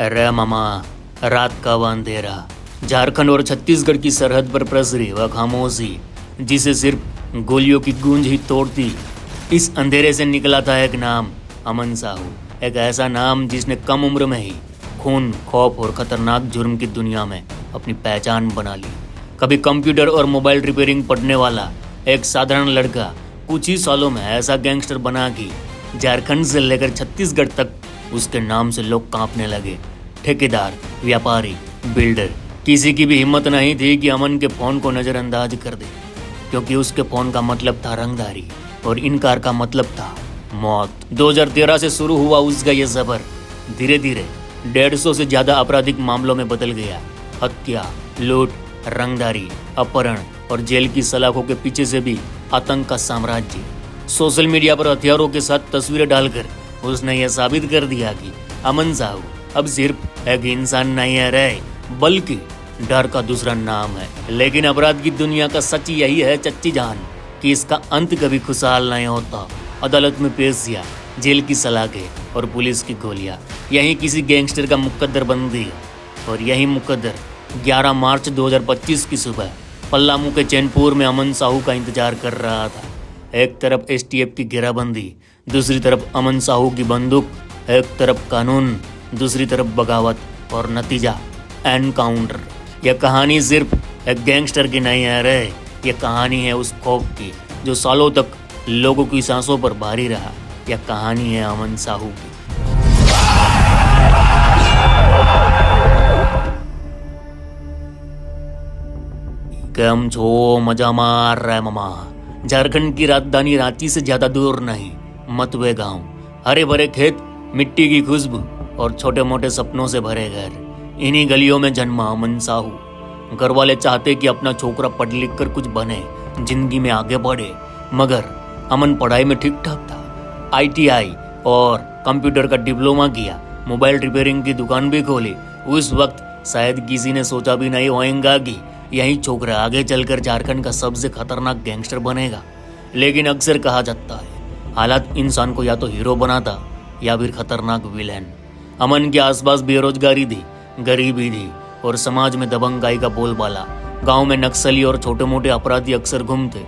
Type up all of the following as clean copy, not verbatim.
अरे मामा, रात का वह अंधेरा, झारखंड और छत्तीसगढ़ की सरहद पर प्रसरी वह खामोशी जिसे सिर्फ गोलियों की गूंज ही तोड़ती। इस अंधेरे से निकला था एक नाम, अमन साहू। एक ऐसा नाम जिसने कम उम्र में ही खून, खौफ और खतरनाक जुर्म की दुनिया में अपनी पहचान बना ली। कभी कंप्यूटर और मोबाइल रिपेयरिंग पढ़ने वाला एक साधारण लड़का कुछ ही सालों में ऐसा गैंगस्टर बना कि झारखंड से लेकर छत्तीसगढ़ तक उसके नाम से लोग कांपने लगे। ठेकेदार, व्यापारी, बिल्डर, किसी की भी हिम्मत नहीं थी कि अमन के फोन को नजरअंदाज कर दे, क्योंकि उसके फोन का मतलब था रंगदारी और इनकार का मतलब था मौत। 2013 से शुरू हुआ उसका यह सफर धीरे धीरे 150 से ज्यादा आपराधिक मामलों में बदल गया। हत्या, लूट, रंगदारी, अपहरण और जेल की सलाखों के पीछे से भी आतंक का साम्राज्य। सोशल मीडिया पर हथियारों के साथ तस्वीरें डालकर उसने यह साबित कर दिया कि अमन साहू अब सिर्फ एक इंसान नहीं है रहे, बल्कि डर का दूसरा नाम है। लेकिन अपराध की दुनिया का सच यही है चच्ची जान कि इसका अंत कभी खुशहाल नहीं होता। अदालत में पेशियां, जेल की सलाखें और पुलिस की गोलियां, यही किसी गैंगस्टर का मुकद्दर बंदी है। और यही मुकद्दर 11 मार्च 2025 की सुबह पल्लामू के चैनपुर में अमन साहू का इंतजार कर रहा था। एक तरफ एसटीएफ की घेराबंदी, दूसरी तरफ अमन साहू की बंदूक, एक तरफ कानून, दूसरी तरफ बगावत और नतीजा एनकाउंटर। यह कहानी सिर्फ एक गैंगस्टर की नहीं है रे, यह कहानी है उस खौफ की जो सालों तक लोगों की सांसों पर भारी रहा। यह कहानी है अमन साहू की। केम छो, मजा मार रहा है मामा। झारखंड की राजधानी रांची से ज्यादा दूर नहीं, मतवे गांव, हरे भरे खेत, मिट्टी की खुशबू और छोटे मोटे सपनों से भरे घर। इन्हीं गलियों में जन्मा अमन साहू। घर वाले चाहते कि अपना छोकरा पढ़ लिख कर कुछ बने, जिंदगी में आगे बढ़े, मगर अमन पढ़ाई में ठीक ठाक था। आईटीआई और कंप्यूटर का डिप्लोमा किया, मोबाइल रिपेयरिंग की दुकान भी खोली। उस वक्त शायद किसी ने सोचा भी नहीं होएगा कि यही छोकरा आगे चलकर झारखंड का सबसे खतरनाक गैंगस्टर बनेगा। लेकिन अक्सर कहा जाता है, हालात इंसान को या तो हीरो बनाता या फिर खतरनाक विलेन। अमन के आसपास बेरोजगारी थी, गरीबी थी और समाज में दबंगाई का बोलबाला। गांव में नक्सली और छोटे मोटे अपराधी अक्सर घूमते।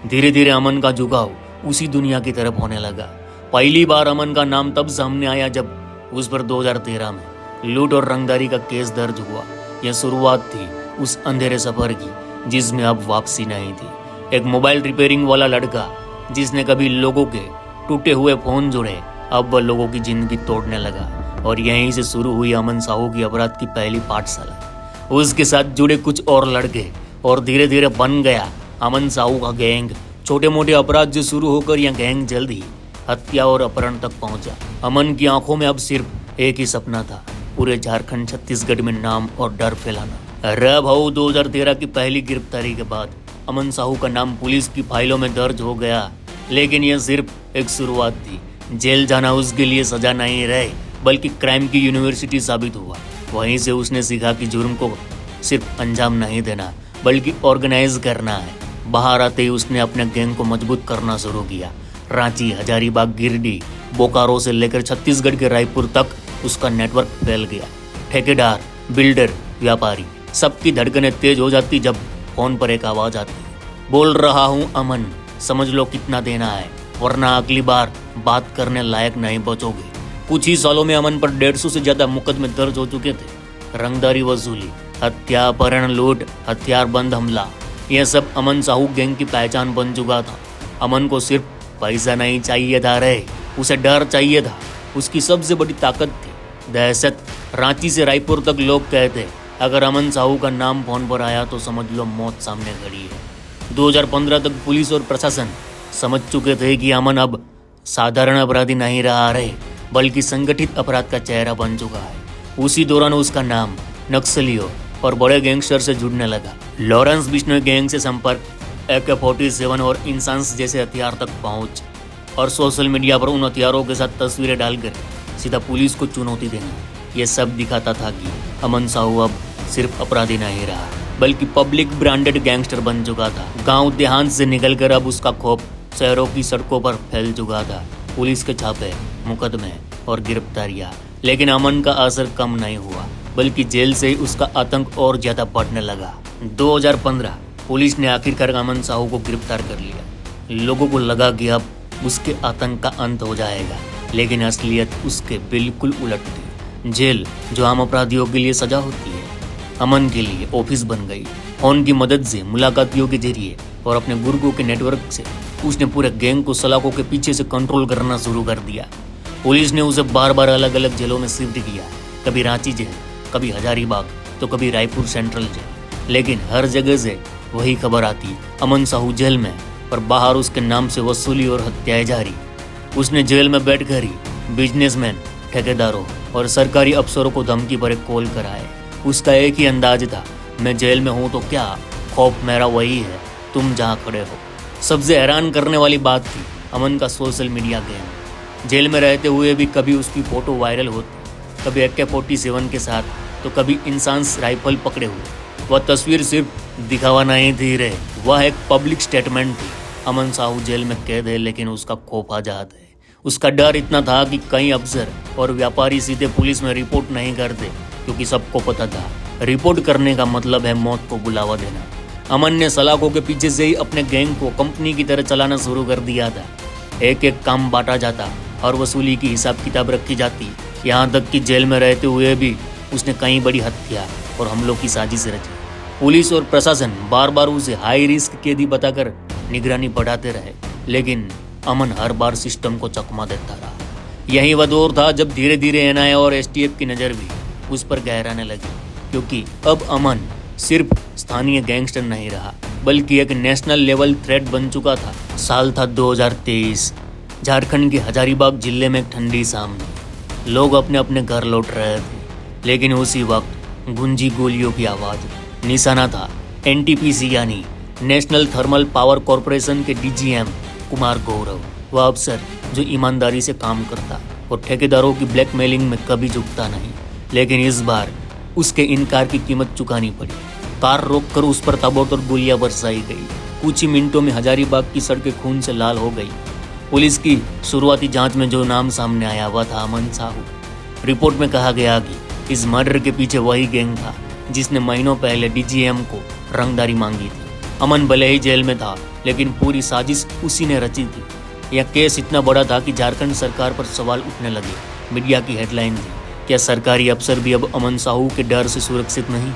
धीरे धीरे अमन का झुकाव उसी दुनिया की तरफ होने लगा। पहली बार अमन का नाम तब सामने आया जब उस पर 2013 में लूट और रंगदारी का केस दर्ज हुआ। यह शुरुआत थी उस अंधेरे सफर की जिसमें अब वापसी नहीं थी। एक मोबाइल रिपेयरिंग वाला लड़का जिसने कभी लोगों के टूटे हुए फोन जुड़े, अब वह लोगों की जिंदगी तोड़ने लगा। और यहीं से शुरू हुई अमन साहू की अपराध की पहली पाठशाला। उसके साथ जुड़े कुछ और लड़के और धीरे धीरे बन गया अमन साहू का गैंग। छोटे मोटे अपराध से शुरू होकर यह गैंग जल्दी हत्या और अपहरण तक पहुंचा। अमन की आंखों में अब सिर्फ एक ही सपना था, पूरे झारखंड छत्तीसगढ़ में नाम और डर फैलाना। अरे भाऊ, 2013 की पहली गिरफ्तारी के बाद अमन साहू का नाम पुलिस की फाइलों में दर्ज हो गया। लेकिन यह सिर्फ एक शुरुआत थी। जेल जाना उसके लिए सजा नहीं रहे, बल्कि क्राइम की यूनिवर्सिटी साबित हुआ। वहीं से उसने सीखा कि जुर्म को सिर्फ अंजाम नहीं देना, बल्कि ऑर्गेनाइज करना है। बाहर आते ही उसने अपने गैंग को मजबूत करना शुरू किया। रांची, हजारीबाग, गिरिडीह, बोकारो से लेकर छत्तीसगढ़ के रायपुर तक उसका नेटवर्क फैल गया। ठेकेदार, बिल्डर, व्यापारी, सबकी धड़कनें तेज हो जाती जब फोन पर एक आवाज आती, बोल रहा हूँ अमन, समझ लो कितना देना है, वरना अगली बार बात करने लायक नहीं बचोगे। कुछ ही सालों में अमन पर 150 से ज्यादा मुकदमे दर्ज हो चुके थे। रंगदारी वसूली, हत्या, अपहरण, लूट, हथियार बंद हमला, यह सब अमन साहू गैंग की पहचान बन चुका था। अमन को सिर्फ पैसा नहीं चाहिए था रे, उसे डर चाहिए था। उसकी सबसे बड़ी ताकत थी दहशत। रांची से रायपुर तक लोग कहते, अगर अमन साहू का नाम फोन पर आया तो समझ लो मौत सामने खड़ी है। 2015 तक पुलिस और प्रशासन समझ चुके थे कि अमन अब साधारण अपराधी नहीं रहा रहे, बल्कि संगठित अपराध का चेहरा बन चुका है। उसी दौरान उसका नाम नक्सलियों और बड़े गैंगस्टर से जुड़ने लगा। लॉरेंस बिश्नोई गैंग से संपर्क, AK-47 और इंसान्स जैसे हथियार तक पहुंच, और सोशल मीडिया पर उन हथियारों के साथ तस्वीरें डालकर सीधा पुलिस को चुनौती देना। यह सब दिखाता था कि अमन साहू अब सिर्फ अपराधी नहीं रहा, बल्कि पब्लिक ब्रांडेड गैंगस्टर बन चुका था। गांव देहात से निकलकर अब उसका खौफ शहरों की सड़कों पर फैल चुका था। पुलिस के छापे, मुकदमे और गिरफ्तारियां लेकिन अमन का असर कम नहीं हुआ, बल्कि जेल से ही उसका आतंक और ज्यादा बढ़ने लगा। 2015 पुलिस ने आखिरकार अमन साहू को गिरफ्तार कर लिया। लोगों को लगा कि अब उसके आतंक का अंत हो जाएगा, लेकिन असलियत उसके बिल्कुल उलट थी। जेल जो आम अपराधियों के लिए सजा होती है, अमन के लिए ऑफिस बन गई। फोन की मदद से, मुलाकातियों के जरिए और अपने गुर्गों के नेटवर्क से उसने पूरे गैंग को सलाखों के पीछे से कंट्रोल करना शुरू कर दिया। पुलिस ने उसे बार बार अलग अलग जेलों में शिफ्ट किया, कभी रांची जेल, कभी हजारीबाग, तो कभी रायपुर सेंट्रल जेल, लेकिन हर जगह से वही खबर आती, अमन साहू जेल में, पर बाहर उसके नाम से वसूली और हत्याएं जारी। उसने जेल में बैठकर ही बिजनेसमैन, ठेकेदारों और सरकारी अफसरों को धमकी भरे कॉल कराए। उसका एक ही अंदाज था, मैं जेल में हूँ तो क्या, खौफ मेरा वही है, तुम जहाँ खड़े हो। सबसे हैरान करने वाली बात थी अमन का सोशल मीडिया गेम। जेल में रहते हुए भी कभी उसकी फोटो वायरल होती, कभी AK-47 के साथ, तो कभी इंसान राइफल पकड़े हुए। वह तस्वीर सिर्फ दिखावा नहीं थी रे, वह एक पब्लिक स्टेटमेंट थी। अमन साहू जेल में कैद है, लेकिन उसका खौफ आजाद है। उसका डर इतना था कि कई अफसर और व्यापारी सीधे पुलिस में रिपोर्ट नहीं करते, क्योंकि सबको पता था रिपोर्ट करने का मतलब है मौत को बुलावा देना। अमन ने सलाखों के पीछे से ही अपने गैंग को कंपनी की तरह चलाना शुरू कर दिया था। एक एक काम बांटा जाता और वसूली की हिसाब किताब रखी जाती। यहाँ तक कि जेल में रहते हुए भी उसने कई बड़ी हत्या और हमलों की साजिश रची। पुलिस और प्रशासन बार बार उसे हाई रिस्क कैदी बताकर निगरानी बढ़ाते रहे, लेकिन अमन हर बार सिस्टम को चकमा देता रहा। यही वह दौर था जब धीरे धीरे NIA और STF की नज़र भी उस पर गहराने लगी, क्योंकि अब अमन सिर्फ स्थानीय गैंगस्टर नहीं रहा, बल्कि एक नेशनल लेवल थ्रेट बन चुका था। साल था 2023। झारखंड के हजारीबाग जिले में एक ठंडी शाम थी। लोग अपने अपने घर लौट रहे थे, लेकिन उसी वक्त गूंजी गोलियों की आवाज़। निशाना था NTPC यानी नेशनल थर्मल पावर कॉरपोरेशन के DGM कुमार गौरव। वह अफसर जो ईमानदारी से काम करता और ठेकेदारों की ब्लैकमेलिंग में कभी झुकता नहीं, लेकिन इस बार उसके इनकार की कीमत चुकानी पड़ी। कार रोककर उस पर ताबड़तोड़ गोलियां बरसाई गई। कुछ ही मिनटों में हजारीबाग की सड़कें खून से लाल हो गई। पुलिस की शुरुआती जांच में जो नाम सामने आया वह था अमन साहू। रिपोर्ट में कहा गया कि इस मर्डर के पीछे वही गैंग था जिसने महीनों पहले DGM को रंगदारी मांगी थी। अमन भले ही जेल में था, लेकिन पूरी साजिश उसी ने रची थी। यह केस इतना बड़ा था कि झारखंड सरकार पर सवाल उठने लगे। मीडिया की हेडलाइन थी, क्या सरकारी अफसर भी अब अमन साहू के डर से सुरक्षित नहीं?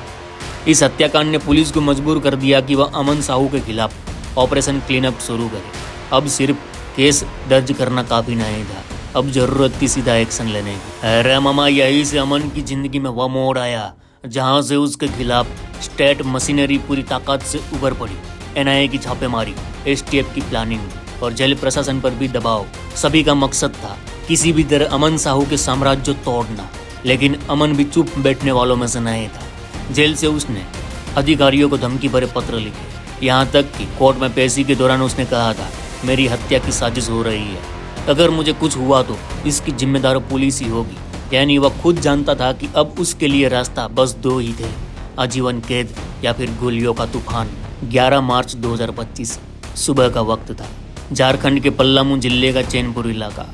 इस हत्याकांड ने पुलिस को मजबूर कर दिया कि वह अमन साहू के खिलाफ ऑपरेशन क्लीनअप शुरू करे। अब सिर्फ केस दर्ज करना काफी नहीं था, अब जरूरत थी सीधा एक्शन लेने की। अरे मामा, यही से अमन की जिंदगी में वह मोड़ आया जहां से उसके खिलाफ स्टेट मशीनरी पूरी ताकत से उभर पड़ी। NIA की छापेमारी, STF की प्लानिंग और जेल प्रशासन पर भी दबाव, सभी का मकसद था किसी भी तरह अमन साहू के साम्राज्य तोड़ना। लेकिन अमन भी चुप बैठने वालों में से नहीं था। जेल से उसने अधिकारियों को धमकी भरे पत्र लिखे, यहाँ तक कि कोर्ट में पेशी के दौरान उसने कहा था, मेरी हत्या की साजिश हो रही है, अगर मुझे कुछ हुआ तो इसकी जिम्मेदार पुलिस ही होगी। यानी वह खुद जानता था कि अब उसके लिए रास्ता बस दो ही थे, आजीवन कैद या फिर गोलियों का तूफान। 11 मार्च 2025 सुबह का वक्त था। झारखंड के पल्लामू जिले का चैनपुर इलाका,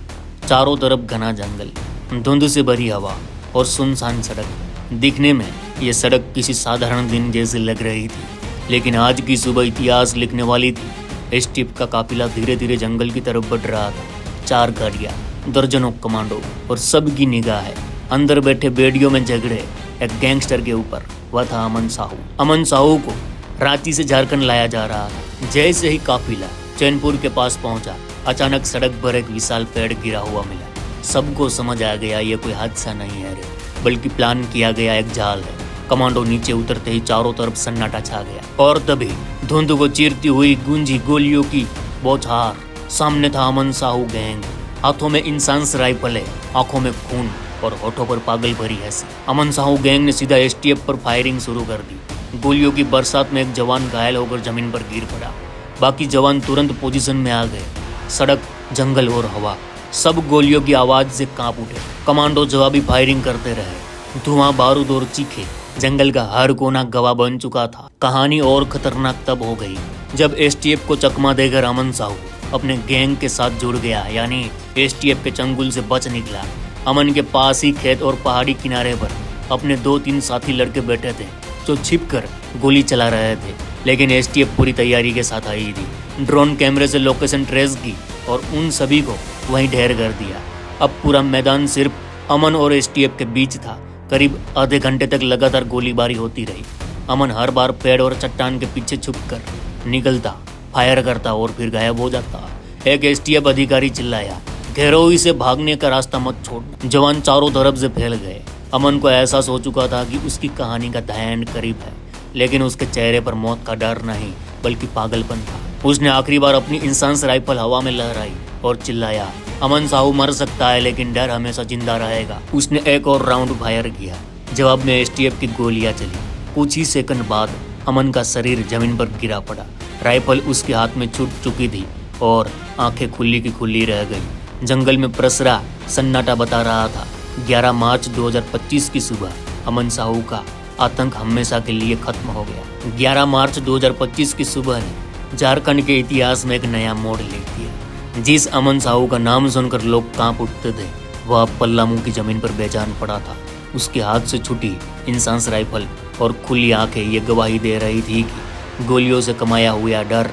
चारों तरफ घना जंगल, धुंध से भरी हवा और सुनसान सड़क। दिखने में ये सड़क किसी साधारण दिन जैसी लग रही थी, लेकिन आज की सुबह इतिहास लिखने वाली थी। STF का काफिला धीरे धीरे जंगल की तरफ बढ़ रहा था। 4 गाड़ियाँ, दर्जनों कमांडो और सबकी निगाहें अंदर बैठे बेड़ियों में झगड़े एक गैंगस्टर के ऊपर। वह था अमन साहू। अमन साहू को रांची से झारखंड लाया जा रहा था। जैसे ही काफिला चैनपुर के पास पहुंचा, अचानक सड़क पर एक विशाल पेड़ गिरा हुआ मिला। सबको समझ आ गया ये कोई हादसा नहीं है रे, बल्कि प्लान किया गया एक जाल है। कमांडो नीचे उतरते ही चारों तरफ सन्नाटा छा गया, और तभी धुंध को चीरती हुई गूंजी गोलियों की बौछार। सामने था अमन साहू गैंग, हाथों में इंसान राइफलें, आंखों में खून और होठों पर पागल भरी हंसी। अमन साहू गैंग ने सीधा STF पर फायरिंग शुरू कर दी। गोलियों की बरसात में एक जवान घायल होकर जमीन पर गिर पड़ा। बाकी जवान तुरंत पोजीशन में आ गए। सड़क, जंगल और हवा सब गोलियों की आवाज से कांप उठे। कमांडो जवाबी फायरिंग करते रहे। धुआं, बारूद और चीखे, जंगल का हर कोना गवाह बन चुका था। कहानी और खतरनाक तब हो गई जब STF को चकमा देकर अमन साहू अपने गैंग के साथ जुड़ गया, यानी STF के चंगुल से बच निकला। अमन के पास ही खेत और पहाड़ी किनारे पर अपने 2-3 साथी लड़के बैठे थे जो छिपकर गोली चला रहे थे, लेकिन एसटीएफ पूरी तैयारी के साथ आई थी। ड्रोन कैमरे से लोकेशन ट्रेस की और उन सभी को वहीं ढेर कर दिया। अब पूरा मैदान सिर्फ अमन और एसटीएफ के बीच था। करीब आधे घंटे तक लगातार गोलीबारी होती रही। अमन हर बार पेड़ और चट्टान के पीछे छुपकर निकलता, फायर करता और फिर गायब हो जाता। एक एसटीएफ अधिकारी चिल्लाया, घेरो, इसे भागने का रास्ता मत छोड़। जवान चारों तरफ से फैल गए। अमन को एहसास हो चुका था कि उसकी कहानी का द एंड करीब है, लेकिन उसके चेहरे पर मौत का डर नहीं बल्कि पागलपन था। उसने आखिरी बार अपनी इंसास राइफल हवा में लहराई और चिल्लाया, अमन साहू मर सकता है लेकिन डर हमेशा जिंदा रहेगा। उसने एक और राउंड फायर किया। जवाब में एसटीएफ की गोलियां चली। कुछ ही सेकंड बाद अमन का शरीर जमीन पर गिरा पड़ा। राइफल उसके हाथ में छूट चुकी थी और आंखें खुली की खुली रह गई। जंगल में प्रसरा सन्नाटा बता रहा था। 11 मार्च 2025 की सुबह अमन साहू का आतंक हमेशा के लिए खत्म हो गया। 11 मार्च 2025 की सुबह ने झारखंड के इतिहास में एक नया मोड़ ले दिया। जिस अमन साहू का नाम सुनकर लोग कांप उठते थे, वह अब पल्लामू की जमीन पर बेजान पड़ा था। उसके हाथ से छूटी इंसास राइफल और खुली आंखें ये गवाही दे रही थी कि गोलियों से कमाया हुआ डर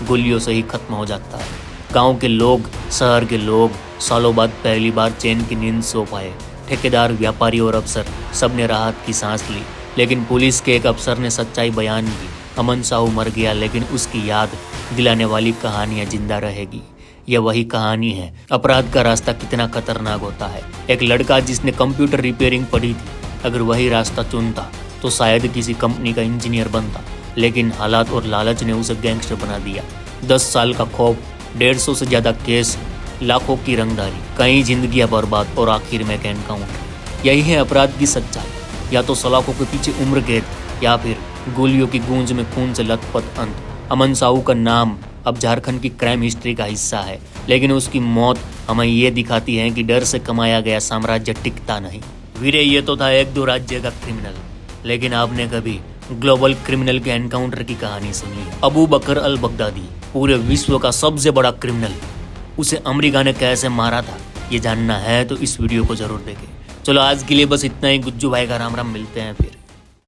गोलियों से ही खत्म हो जाता है। गांव के लोग, शहर के लोग सालों बाद पहली बार चैन की नींद सो पाए। ठेकेदार, व्यापारी और अफसर सबने राहत की सांस ली। लेकिन पुलिस के एक अफसर ने सच्चाई बयान की, अमन साहू मर गया लेकिन उसकी याद दिलाने वाली कहानियां जिंदा रहेगी। यह वही कहानी है, अपराध का रास्ता कितना खतरनाक होता है। एक लड़का जिसने कंप्यूटर रिपेयरिंग पढ़ी थी, अगर वही रास्ता चुनता तो शायद किसी कंपनी का इंजीनियर बनता, लेकिन हालात और लालच ने उसे गैंगस्टर बना दिया। 10 साल का खौफ, 150 से ज्यादा केस, लाखों की रंगदारी, कई जिंदगियां बर्बाद और आखिर में एक एनकाउंटर। यही है अपराध की सच्चाई, या तो सलाखों के पीछे उम्र कैद या फिर गोलियों की गूंज में खून से लथपथ अंत। अमन साहू का नाम अब झारखंड की क्राइम हिस्ट्री का हिस्सा है, लेकिन उसकी मौत हमें ये दिखाती है कि डर से कमाया गया साम्राज्य टिकता नहीं। वीरे, ये तो था 1-2 राज्य का क्रिमिनल, लेकिन आपने कभी ग्लोबल क्रिमिनल के एनकाउंटर की कहानी सुनी है? अबू बकर अल बगदादी, पूरे विश्व का सबसे बड़ा क्रिमिनल, उसे अमेरिका ने कैसे मारा था, ये जानना है तो इस वीडियो को जरूर देखें। चलो आज के लिए बस इतना ही। गुज्जू भाई का राम राम, मिलते हैं फिर।